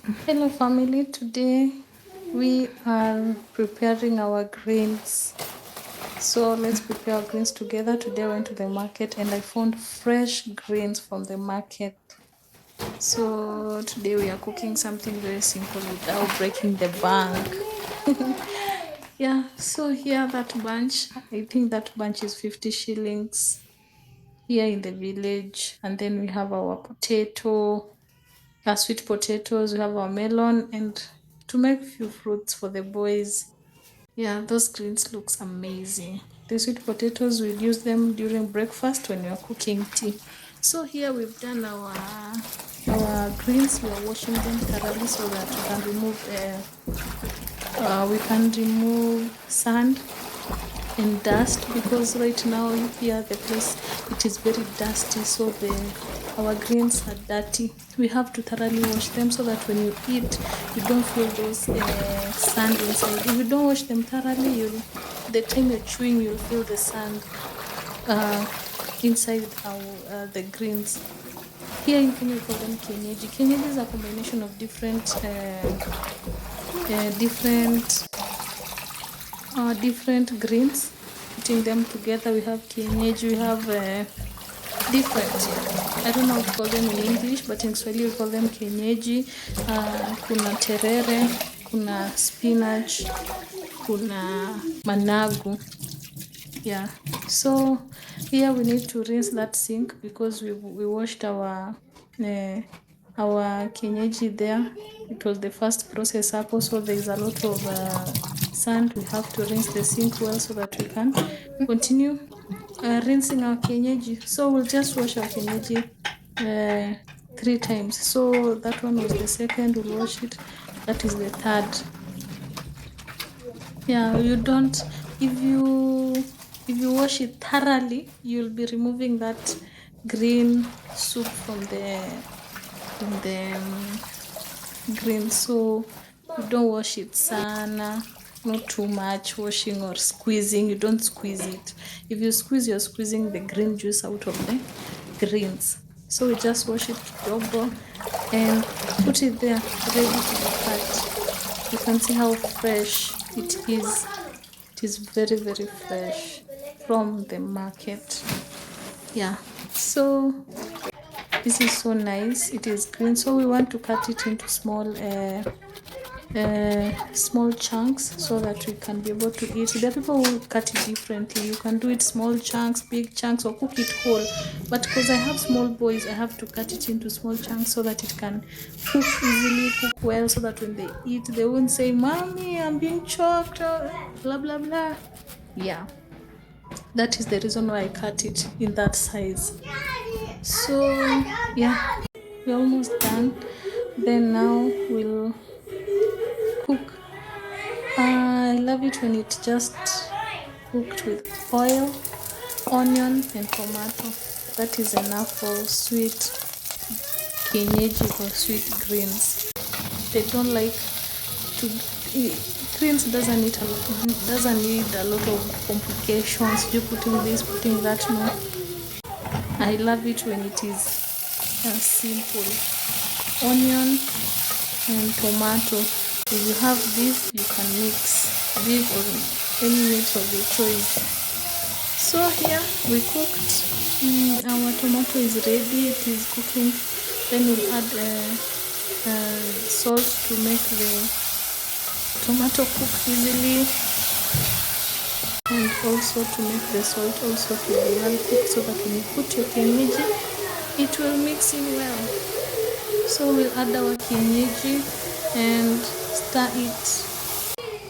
Hello family, today we are preparing our greens. So let's prepare our greens together. Today I went to the market and I found fresh greens from the market. So today we are cooking something very simple without breaking the bank. Yeah, so here that bunch, I think that bunch is 50 shillings here in the village. And then we have our potato, our sweet potatoes, we have our melon, and to make few fruits for the boys. Yeah, those greens looks amazing. The sweet potatoes, we'll use them during breakfast when you're cooking tea. So here we've done our greens. We are washing them thoroughly so that we can remove sand and dust, because right now here the place, it is very dusty, so our greens are dirty. We have to thoroughly wash them so that when you eat you don't feel those sand inside. If you don't wash them thoroughly, the time you're chewing you'll feel the sand inside the greens. Here in Kenya we call them kienyeji. Kienyeji is a combination of different greens. Putting them together, we have kienyeji, we have different, I don't know how to call them in English, but in Swahili we call them kienyeji. Kuna terere, kuna spinach, kuna managu. Yeah, so here we need to rinse that sink because we washed our kienyeji there. It was the first process up, so there is a lot of sand. We have to rinse the sink well so that we can continue rinsing our kienyeji. So we'll just wash our kienyeji 3 times. So that one was the second, we'll wash it. That is the third. Yeah, you don't, if you wash it thoroughly, you'll be removing that green soup from the green. So you don't wash it sana, not too much washing or squeezing. You don't squeeze it. If you squeeze, you're squeezing the green juice out of the greens. So we just wash it kidogo and put it there ready to be cut. You can see how fresh it is. It is very, very fresh from the market. Yeah, so this is so nice. It is green, so we want to cut it into small chunks so that we can be able to eat. There are people who cut it differently. You can do it small chunks, big chunks, or cook it whole. But because I have small boys, I have to cut it into small chunks so that it can cook easily, cook well, so that when they eat, they won't say, "Mommy, I'm being choked," or blah blah blah. Yeah, that is the reason why I cut it in that size. So yeah, we're almost done. Then now we'll cook. I love it when it just cooked with oil, onion, and tomato. That is enough for sweet kienyeji or sweet greens. They don't like to. Greens doesn't need a lot of complications. You putting this, putting that. No, I love it when it is simple. Onion and tomato. If you have beef, you can mix beef or any meat of your choice. So here we cooked. Our tomato is ready. It is cooking. Then we'll add salt to make the tomato cook easily, and also to make the salt also to be well cooked, so that when you put your kienyeji, it will mix in well. So we'll add our kienyeji and stir it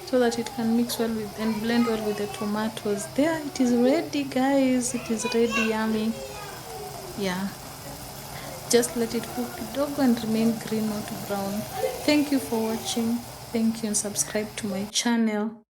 so that it can mix well with and blend well with the tomatoes. There, it is ready, guys. It is ready, yummy. Yeah, just let it cook kidogo and remain green, not brown. Thank you for watching. Thank you, and subscribe to my channel.